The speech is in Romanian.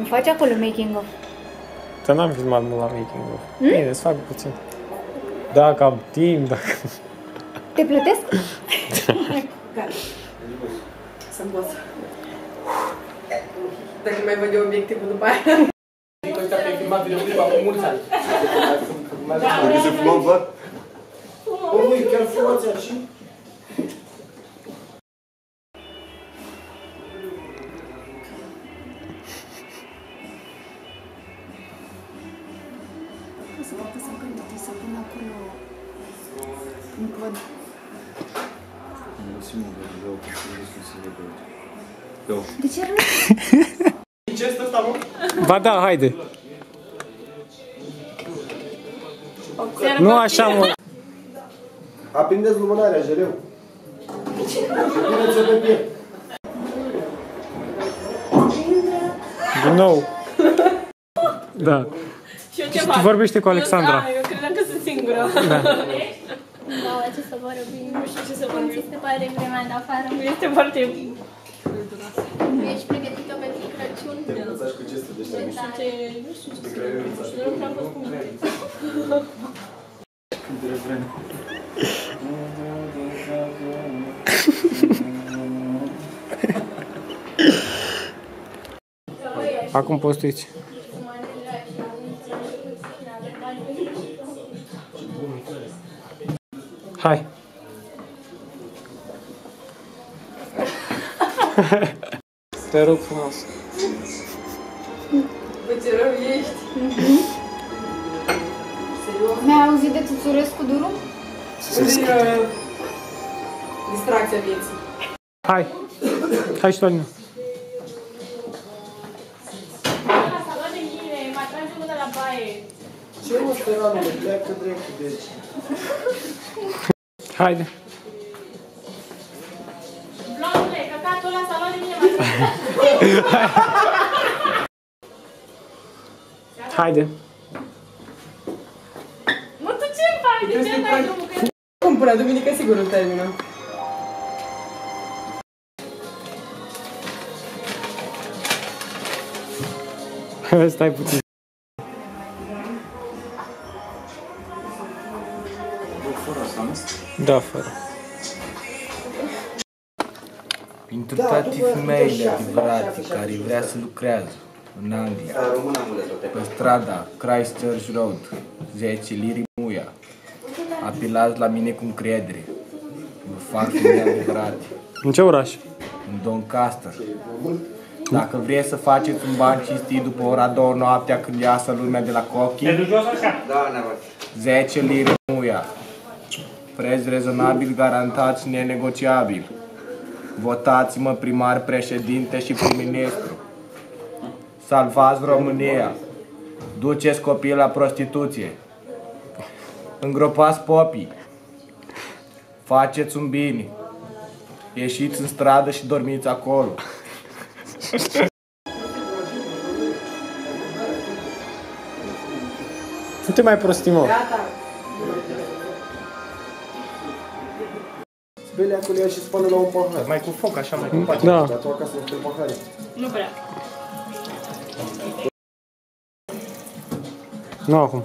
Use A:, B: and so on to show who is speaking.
A: faci acolo making of?
B: Că n-am filmat mult la making of. Bine, îți fac puțin. Dacă am timp, dacă...
A: Te plătesc?
C: Gata. Să-mi pot. Dacă mai văd eu obiectivul după aia.
D: Ăsta pe filmat videoclip acum mulți ani.
E: Trebuie să fumăm, bă?
D: Oi, chiar fumați așa?
A: Să poată să gândite, să pun acolo un cod. De ce râzi?
D: Ce este ăsta, mă?
B: Ba da, haide. Nu așa, mă.
E: Aprindeți lumânarea, jeleu. Puneți-o pe piept.
B: Din nou. Da.
C: Și eu ce
B: Tu
C: fac?
B: vorbește cu Alexandra.
C: Eu credeam că sunt singură.
B: Da.
F: Wow, ce să vorbim.
C: Nu știu ce să vorbim.
F: Cum ți se pare vremea de afară?
C: Este foarte...
F: Ești pregătită pentru Crăciun?
E: Te învățași cu gesturi de ăștia mici.
C: Nu știu ce să vorbim. Eu nu prea fost cum vrei.
B: Acum postuiți. Hai. Te rog frumos.
C: Bă, ce rău ești. Serios?
A: Mi-ai auzit de Țuțurescu Duru?
C: Distracția vieții.
B: Hai. Hai și Tolina.
C: La salon de mine, mai trage mână la baie.
E: Ce mă, speranule, pleacă dreptul, deci.
B: Haide.
C: Blondule, căcatul la salon de mine, mai trage.
B: Haide.
C: Mă, tu ce faci? De ce n-ai drumul? Cum până duminică sigur îl termină.
B: Stai puțin. Da, fără.
G: Pentru toate femeile adevărate care vrea să lucrează în Anglia, pe strada Christchurch Road, 10 liri muia, apelați la mine cu încredere. Vă fac femei adevărate.
B: În ce oraș?
G: În Doncaster. Dacă vreți să faceți un ban cinstit după ora 2 noaptea când iasă lumea de la cochi, 10 liri muia. Preț rezonabil, garantat și nenegociabil. Votați-mă primar, președinte și prim-ministru. Salvați România. Duceți copiii la prostituție. Îngropați popii. Faceți un bine. Ieșiți în stradă și dormiți acolo.
B: Nu te mai prosti, mă.
C: Gata.
E: Bele acolo ia și spală la un pahar.
D: Mai cu foc, așa, mai cu pace.
B: Da.
E: Dar tu acasă nu știu pahare.
C: Nu prea.
B: Nu acum.